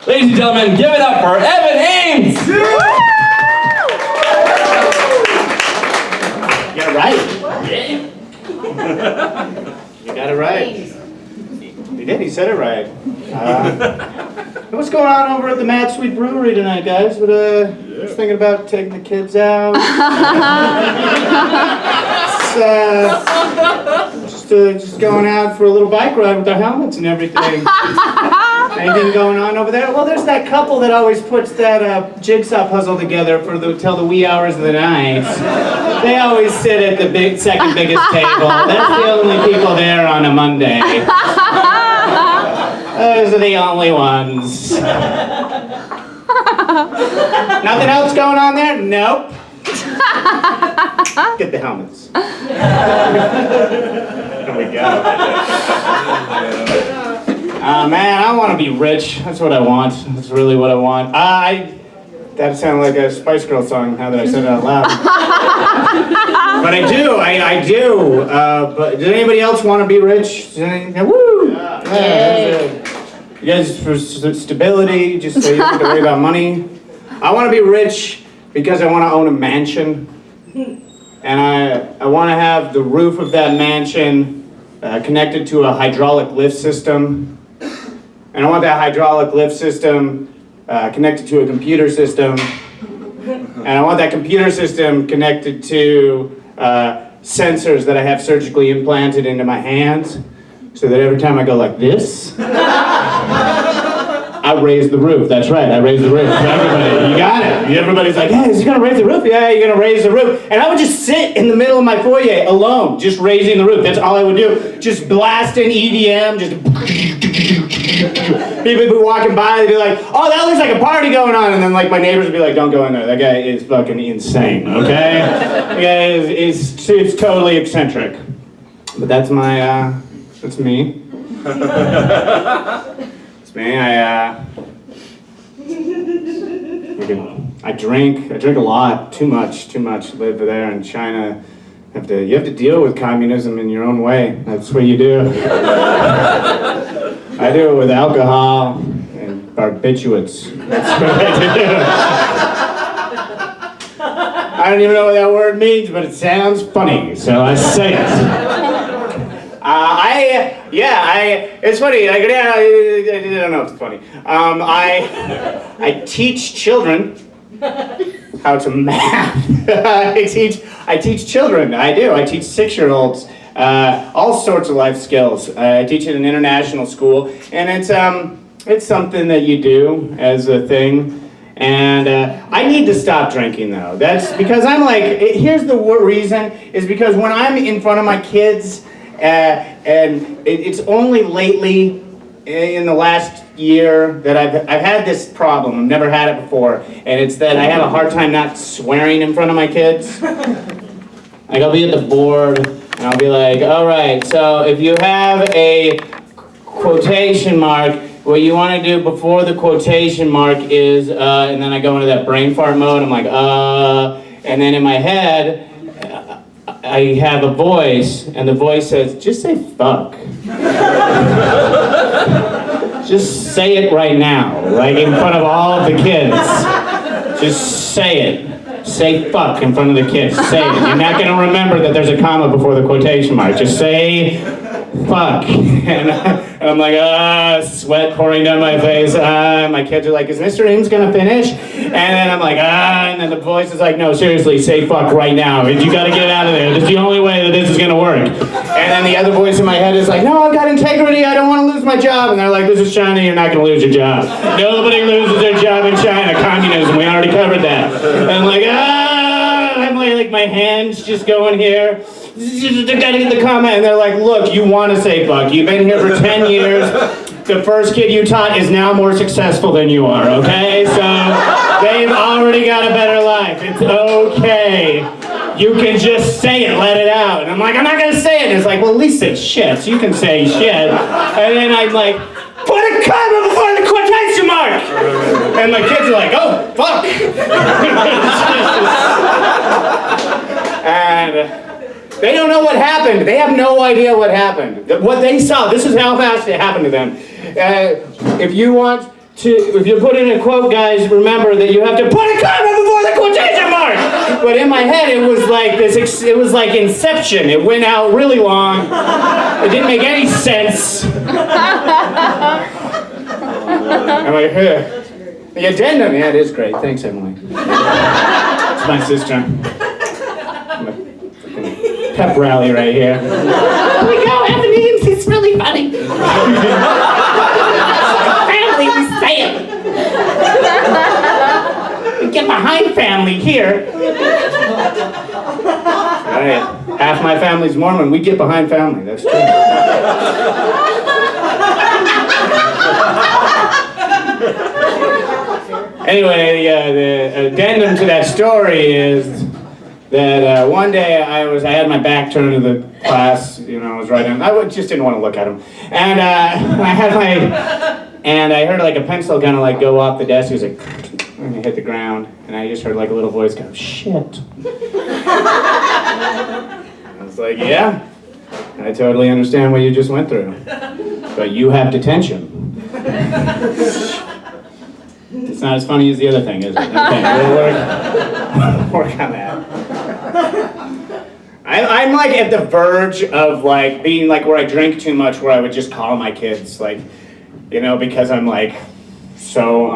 Ladies and gentlemen, give it up for Evan Eames! You got it right. You got it right. He did, he said it right. What's going on over at the Mad Swede Brewery tonight, guys? Just thinking about taking the kids out. Just going out for a little bike ride with our helmets and everything. Anything going on over there? Well, there's that couple that always puts that jigsaw puzzle together till the wee hours of the night. They always sit at the second biggest table. That's the only people there on a Monday. Those are the only ones. Nothing else going on there? Nope. Get the helmets. There we go. Man, I want to be rich. That's what I want. That's really what I want. That sounded like a Spice Girl song now that I said it out loud. But I do. But does anybody else want to be rich? Woo! Yeah. You guys, for stability, just so you don't have to worry about money. I want to be rich because I want to own a mansion. And I want to have the roof of that mansion connected to a hydraulic lift system. And I want that hydraulic lift system connected to a computer system. And I want that computer system connected to sensors that I have surgically implanted into my hands. So that every time I go like this, I raise the roof. That's right, I raise the roof. Everybody, you got it. Everybody's like, hey, is he gonna raise the roof? Yeah, you're gonna raise the roof. And I would just sit in the middle of my foyer alone, just raising the roof. That's all I would do. Just blasting EDM, just... People would be walking by, they'd be like, oh, that looks like a party going on. And then like my neighbors would be like, don't go in there. That guy is fucking insane, okay? That guy is totally eccentric. But that's my, that's me. It's me. I drink a lot, too much. Live there in China. You have to deal with communism in your own way. That's what you do. I do it with alcohol and barbiturates. That's what I do. I don't even know what that word means, but it sounds funny, so I say it. It's funny. I don't know if it's funny. I teach children how to math. I teach children. I do. I teach 6-year-olds all sorts of life skills. I teach at an international school, and it's something that you do as a thing. And I need to stop drinking though. That's because I'm like. Here's the reason is because when I'm in front of my kids. And it's only lately, in the last year, that I've had this problem. I've never had it before, and it's that I have a hard time not swearing in front of my kids. Like I'll be at the board, and I'll be like, all right, so if you have a quotation mark, what you want to do before the quotation mark is, and then I go into that brain fart mode. I'm like, and then in my head, I have a voice, and the voice says, just say fuck. Just say it right now, like in front of all of the kids. Just say it. Say fuck in front of the kids. Say it. You're not going to remember that there's a comma before the quotation mark. Just say fuck. And I'm like, sweat pouring down my face. My kids are like, is Mr. Eames going to finish? And then I'm like, and then the voice is like, no, seriously, say fuck right now. You got to get it out of there. It's the only way that this is going to work. And then the other voice in my head is like, no, I've got integrity. I don't want to lose my job. And they're like, this is China. You're not going to lose your job. Nobody loses their job in China. Communism. We already covered that. And I'm like, I'm like my hands just going here. I gotta get the comment, and they're like, look, you want to say fuck. You've been here for 10 years. The first kid you taught is now more successful than you are, okay? So they've already got a better life. It's okay. You can just say it, let it out. And I'm like, I'm not gonna say it. And it's like, well, at least it's shit, so you can say shit. And then I'm like, put a comma before the quotation mark! And my kids are like, oh, fuck! And they don't know what happened. They have no idea what happened. What they saw, this is how fast it happened to them. If you want if you put in a quote, guys, remember that you have to put a comma before the quotation mark. But in my head, it was like this. It was like Inception. It went out really long. It didn't make any sense. I'm like, the addendum. Yeah, it is great. Thanks, Emily. It's my sister. Pep rally right here. Here we go, Evan Eames. He's really funny. Family, we say it. We get behind family here. Right. Half my family's Mormon. We get behind family. That's true. Anyway, the addendum to that story is that one day I had my back turned to the class, I was writing. Just didn't want to look at him, and I heard like a pencil kind of like go off the desk. It was like, and it hit the ground, and I just heard like a little voice go, "Shit." I was like, "Yeah, I totally understand what you just went through, but you have detention." It's not as funny as the other thing, is it? Okay, we'll work on that. I'm like at the verge of like being like where I drink too much, where I would just call my kids like, because I'm like so,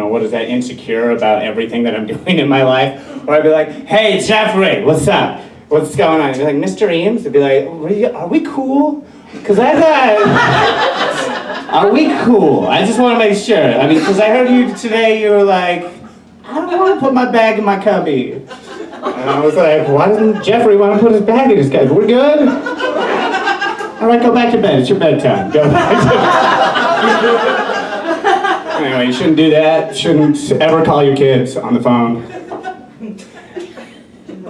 what is that, insecure about everything that I'm doing in my life. Or I'd be like, "Hey, Jeffrey, what's up? What's going on?" He'd be like, "Mr. Eames." I'd be like, "Are we cool? Because I thought, are we cool? I just want to make sure. I mean, because I heard you today, you were like, I don't want to put my bag in my cubby." And I was like, "Why doesn't Jeffrey want to put his bag in his cubby? We're good? All right, go back to bed. It's your bedtime. Go back to bed." Anyway, you shouldn't do that. Shouldn't ever call your kids on the phone.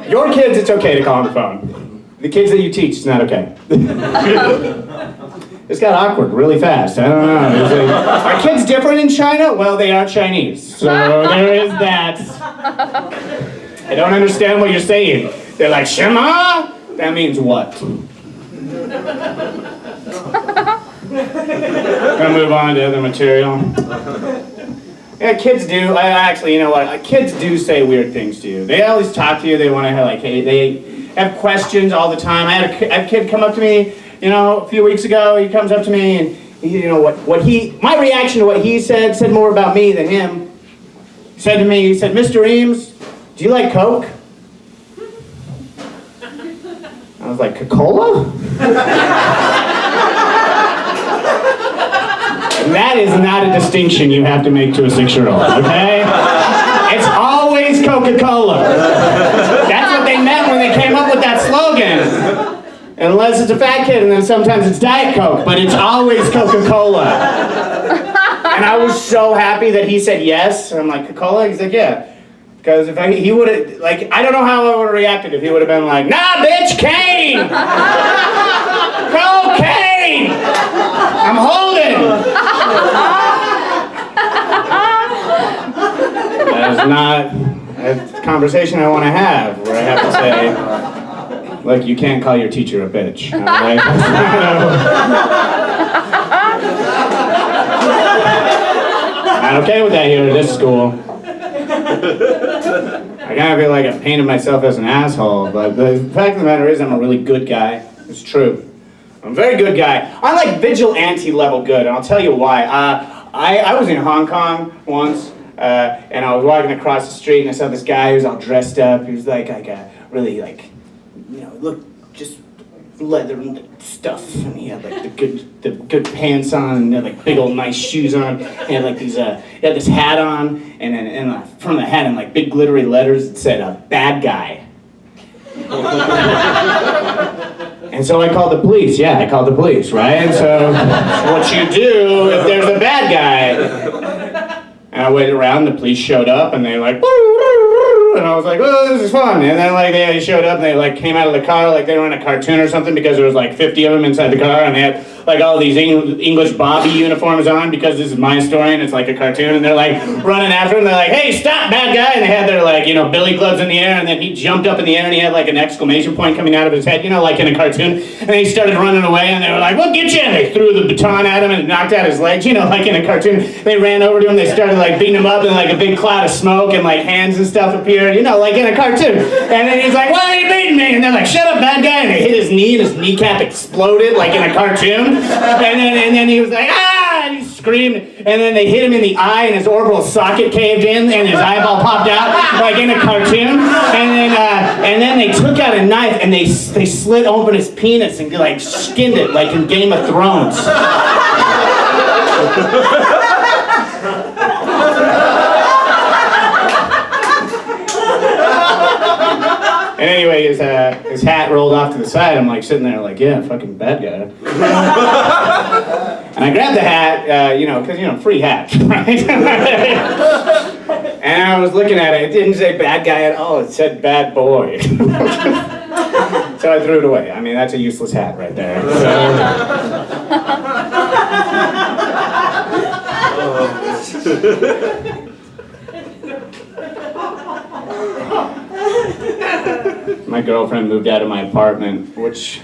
Your kids, it's okay to call on the phone. The kids that you teach, it's not okay. It's got awkward really fast. I don't know. Are kids different in China? Well, they are Chinese. So there is that. I don't understand what you're saying. They're like, "Shema?" That means what? Gonna move on to other material. Yeah, kids do. Actually, you know what? Kids do say weird things to you. They always talk to you. They want to have like, hey, they have questions all the time. I had a kid come up to me, a few weeks ago. He comes up to me and my reaction to what he said more about me than him. He said to me, "Mr. Eames, do you like Coke?" I was like, "Coca-Cola?" That is not a distinction you have to make to a 6-year-old, okay? It's always Coca-Cola. That's what they meant when they came up with that slogan. Unless it's a fat kid, and then sometimes it's Diet Coke, but it's always Coca-Cola. And I was so happy that he said yes. And I'm like, "Coca-Cola?" He's like, "Yeah." Because if he would have, like, I don't know how I would have reacted if he would have been like, "Nah, bitch, cane! Cocaine! I'm holding!" That is not a conversation I want to have, where I have to say, "Look, you can't call your teacher a bitch." All right? Not okay with that here at this school. I kind of feel like I've painted myself as an asshole, but the fact of the matter is I'm a really good guy. It's true. I'm a very good guy. I'm like Vigilante level good, and I'll tell you why. I was in Hong Kong once, and I was walking across the street, and I saw this guy who was all dressed up. He was like a really look, just leather stuff, and he had like the good pants on, and he had like big old nice shoes on. He had like these he had this hat on, and then from the hat in like big glittery letters it said "bad guy." And so I called the police. Yeah, I called the police, right? And so what you do if there's a bad guy? And I waited around, the police showed up, and they like, and I was like, "Oh, this is fun." And then like they showed up, and they like came out of the car like they were in a cartoon or something, because there was like 50 of them inside the car, and they had like all these English Bobby uniforms on because this is my story and it's like a cartoon, and they're like running after him. They're like, "Hey, stop, bad guy!" And they had their like, billy clubs in the air, and then he jumped up in the air and he had like an exclamation point coming out of his head, like in a cartoon. And then he started running away, and they were like, "We'll get you!" And they threw the baton at him and knocked out his legs, like in a cartoon. They ran over to him. They started like beating him up, and like a big cloud of smoke and like hands and stuff appeared, like in a cartoon. And then he's like, "Why are you beating me?" And they're like, "Shut up, bad guy!" And they hit his knee, and his kneecap exploded like in a cartoon. And then he was like, "Ah!" And he screamed. And then they hit him in the eye, and his orbital socket caved in, and his eyeball popped out like in a cartoon. And then they took out a knife and they slit open his penis and like skinned it like in Game of Thrones. And anyway, his hat rolled off to the side. I'm like sitting there like, yeah, fucking bad guy. And I grabbed the hat, because, free hat, right? And I was looking at it. It didn't say bad guy at all. It said bad boy. So I threw it away. I mean, that's a useless hat right there. My girlfriend moved out of my apartment, which...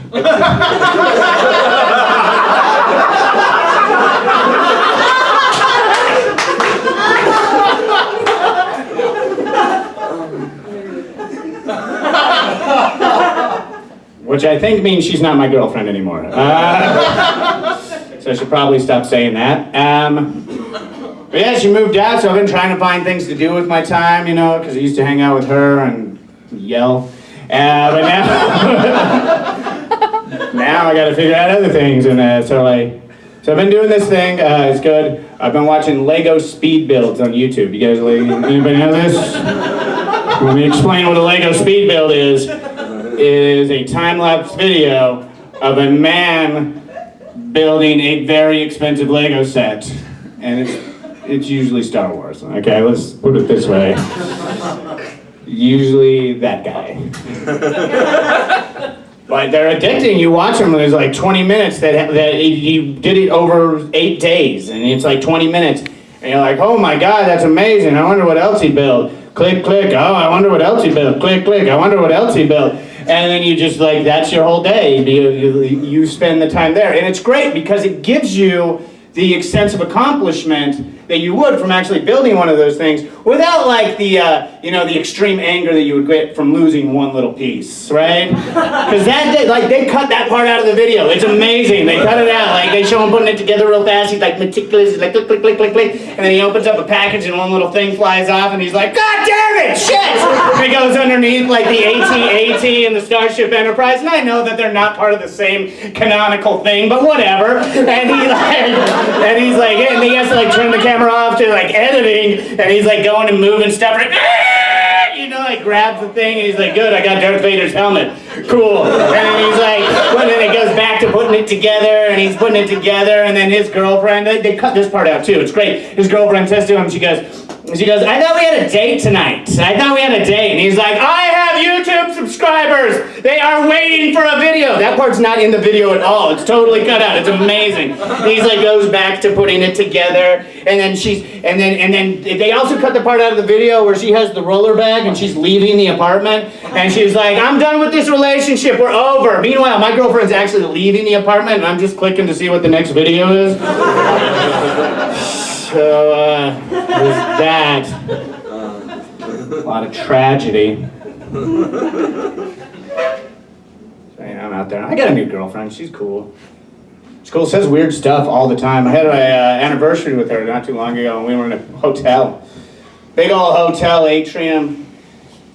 which I think means she's not my girlfriend anymore. So I should probably stop saying that. But yeah, she moved out, so I've been trying to find things to do with my time, because I used to hang out with her and yell. But now, now I got to figure out other things, and so I've been doing this thing. It's good. I've been watching Lego speed builds on YouTube. You guys, anybody know this? Let me explain what a Lego speed build is. It is a time-lapse video of a man building a very expensive Lego set, and it's usually Star Wars. Okay, let's put it this way. Usually that guy. But they're addicting. You watch them, and there's like 20 minutes that he did it over 8 days, and it's like 20 minutes, and you're like, oh my God, that's amazing. I wonder what else he built. Click, click. Oh, I wonder what else he built. Click, click. I wonder what else he built. And then you just like, that's your whole day. You spend the time there, and it's great because it gives you the sense of accomplishment that you would from actually building one of those things without like the extreme anger that you would get from losing one little piece, right? Because they cut that part out of the video. It's amazing. They cut it out. Like they show him putting it together real fast. He's like meticulous. He's like click, click, click, click, click. And then he opens up a package and one little thing flies off and he's like, God damn it, shit! And it goes underneath like the AT-AT and the Starship Enterprise. And I know that they're not part of the same canonical thing, but whatever. And he has to like turn the camera off to like editing, and he's like going and moving stuff, like grabs the thing, and he's like, good, I got Darth Vader's helmet, cool. And then he's like, well, then it goes back to putting it together, and he's putting it together, and then his girlfriend, they cut this part out too, it's great. His girlfriend says to him, she goes, I thought we had a date tonight. And he's like, I have YouTube subscribers. They are waiting for a video. That part's not in the video at all. It's totally cut out. It's amazing. And he's like, goes back to putting it together. And then they also cut the part out of the video where she has the roller bag and she's leaving the apartment. And she's like, I'm done with this relationship. We're over. Meanwhile, my girlfriend's actually leaving the apartment and I'm just clicking to see what the next video is. So, there's that. A lot of tragedy. So, I'm out there. I got a new girlfriend. She's cool. She's cool. Says weird stuff all the time. I had an anniversary with her not too long ago, and we were in a hotel. Big old hotel atrium.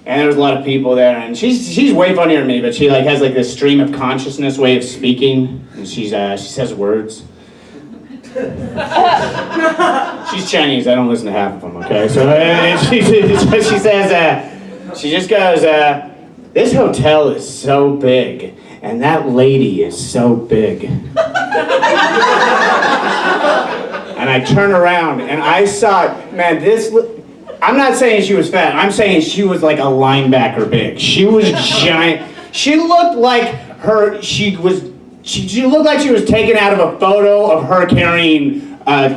And there was a lot of people there, and she's way funnier than me, but she like has like this stream of consciousness way of speaking, and she says words. She's Chinese. I don't listen to half of them. Okay, so she says, she just goes, this hotel is so big, and that lady is so big. And I turn around and I saw, man, I'm not saying she was fat. I'm saying she was like a linebacker big. She was giant. She looked like she was she looked like she was taken out of a photo of her carrying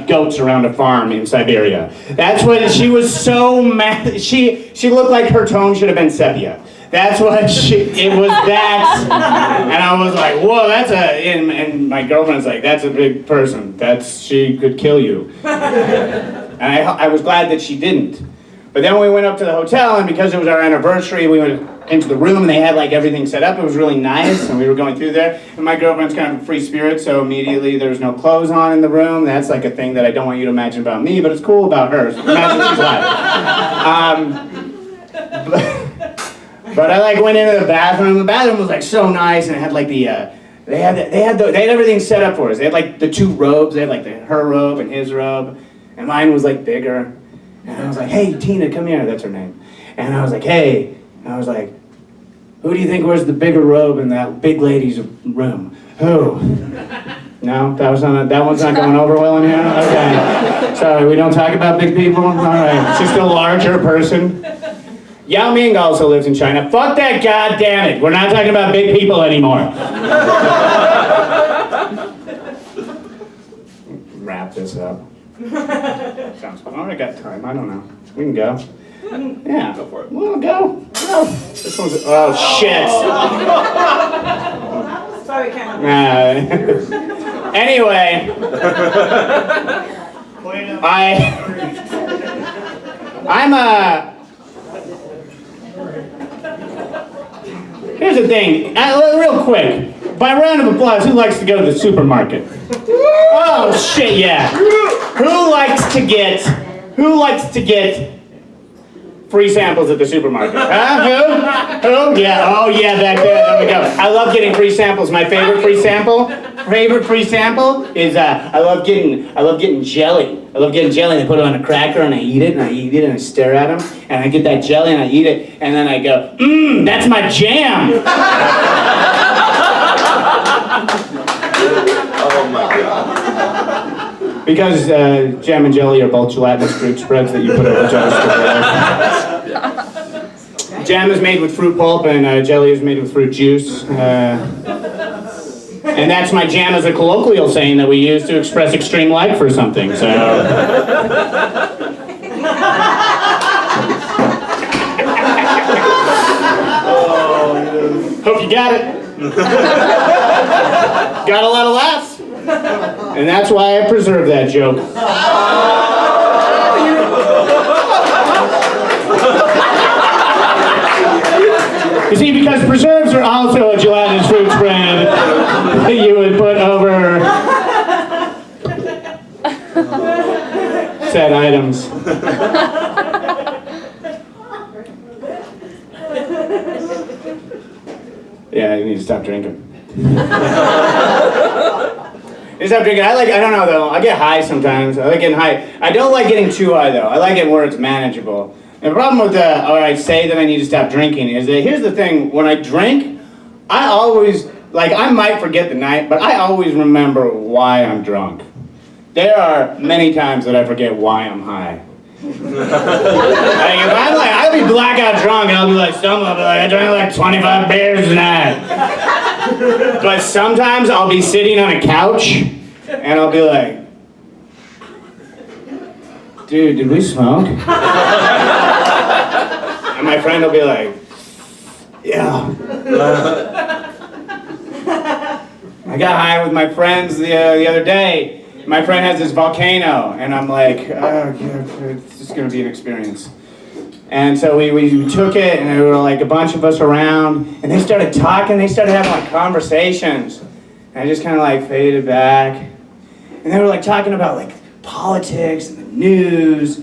goats around a farm in Siberia. That's what, she was so mad. She looked like her tone should have been sepia. That's what it was that. And I was like, whoa, and my girlfriend's like, that's a big person. She could kill you. And I was glad that she didn't. But then we went up to the hotel, and because it was our anniversary, we went into the room, and they had like everything set up. It was really nice, and we were going through there. And my girlfriend's kind of a free spirit, so immediately there was no clothes on in the room. That's like a thing that I don't want you to imagine about me, but it's cool about her. So imagine she's hot. But I like went into the bathroom. The bathroom was like so nice, and it had like they had everything set up for us. They had like the two robes. They had like her robe and his robe, and mine was like bigger. And I was like, hey, Tina, come here. That's her name. And I was like, hey. And I was like, who do you think wears the bigger robe in that big lady's room? Who? No? That one's not going over well in here? Okay. Sorry, we don't talk about big people? All right. It's just a larger person. Yao Ming also lives in China. Fuck that, goddamn it. We're not talking about big people anymore. Wrap this up. Sounds fun. I got time. I don't know. We can go. Yeah. Go for it. Well, go. This one's. Oh, shit. Sorry, Ken. Anyway. Here's the thing. Real quick. By round of applause, who likes to go to the supermarket? Oh, shit, yeah. Who likes to get free samples at the supermarket? Huh? Who? Yeah. Oh, yeah, back there. There we go. I love getting free samples. My favorite free sample is I love getting jelly. I love getting jelly, and I put it on a cracker, and I eat it, and I stare at them, and I get that jelly, and I eat it, and then I go, that's my jam. Oh my God. Because jam and jelly are both gelatinous fruit spreads that you put over toast. Jam is made with fruit pulp, and jelly is made with fruit juice. And that's my jam as a colloquial saying that we use to express extreme like for something. So. Hope you got it. Got a lot of laughs. And that's why I preserve that joke. You see, because preserves are also a gelatinous fruit spread that you would put over said items. Yeah, you need to stop drinking. I don't know though, I get high sometimes. I like getting high. I don't like getting too high though. I like it where it's manageable. And the problem with I say that I need to stop drinking is that here's the thing, when I drink, I always, I might forget the night, but I always remember why I'm drunk. There are many times that I forget why I'm high. I'll be blackout drunk and I'll be like, I drank like 25 beers tonight. But sometimes I'll be sitting on a couch and I'll be like, dude, did we smoke? And my friend will be like, yeah. I got high with my friends the other day. My friend has this Volcano, and I'm like, oh, it's just gonna be an experience. And so we took it, and there were like a bunch of us around, and they started talking, they started having like conversations. And I just kind of like faded back. And they were like talking about like politics and the news,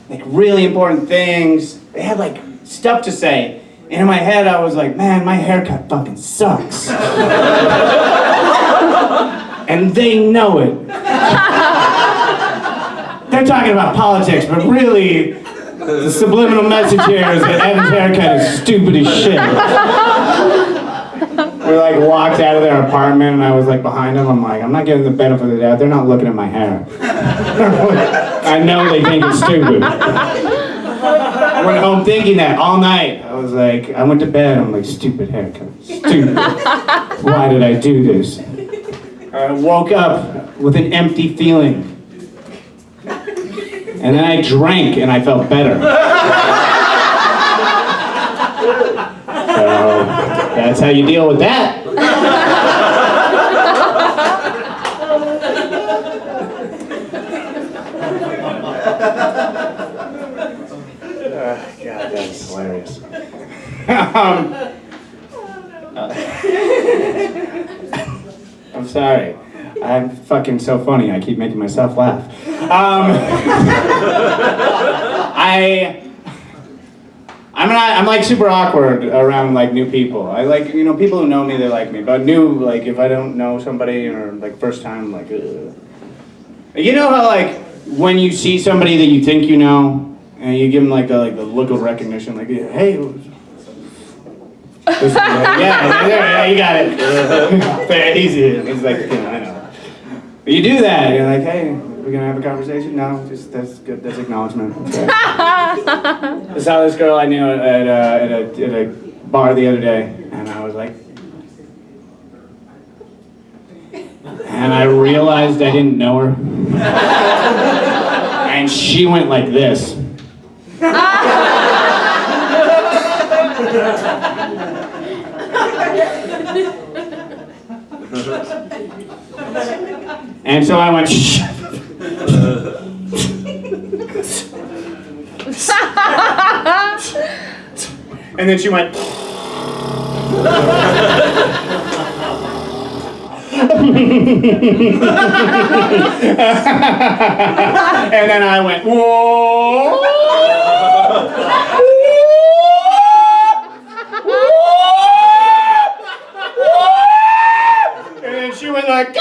like really important things. They had like stuff to say. And in my head, I was like, man, my haircut fucking sucks. And they know it. They're talking about politics, but really, the subliminal message here is that Evan's haircut is stupid as shit. We like walked out of their apartment, and I was like behind them. I'm like, I'm not getting the benefit of the doubt. They're not looking at my hair. I know they think it's stupid. I went home thinking that all night. I was like, I went to bed. I'm like, stupid haircut, stupid. Why did I do this? I woke up with an empty feeling. And then I drank and I felt better. So that's how you deal with that. God, that's hilarious. I'm sorry. I'm fucking so funny. I keep making myself laugh. I'm like super awkward around like new people. I like, you know, people who know me, they like me. But new, like if I don't know somebody or like first time, like, ugh. You know how like when you see somebody that you think you know, and you give them like the look of recognition, like, hey. Yeah, you got it. Very easy. It's like, you know, I know. But you do that, you're like, hey, we're gonna have a conversation? No, just that's good. That's acknowledgement. Okay. I saw this girl I knew at a bar the other day, and I was like, and I realized I didn't know her, and she went like this. And so I went, shh. And then she went, and then I went, whoa. And then she went like,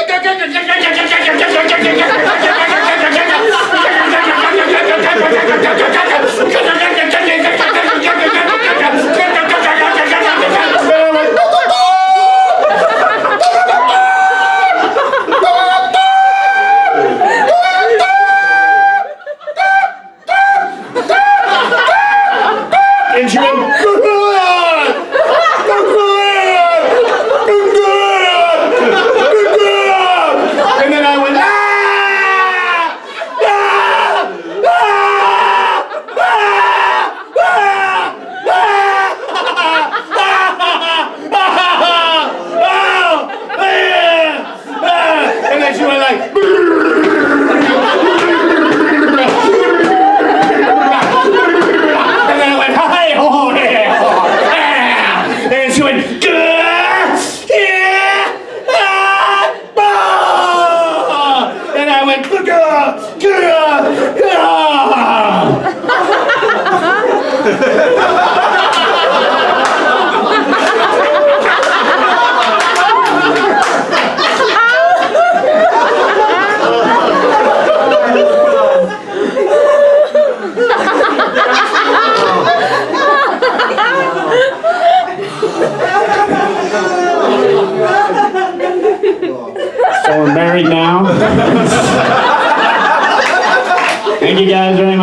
and she went, and then I went, and then she went like, and then I went, hi, oh, yeah, and she went, and I went, So we're married now. Thank you guys very much.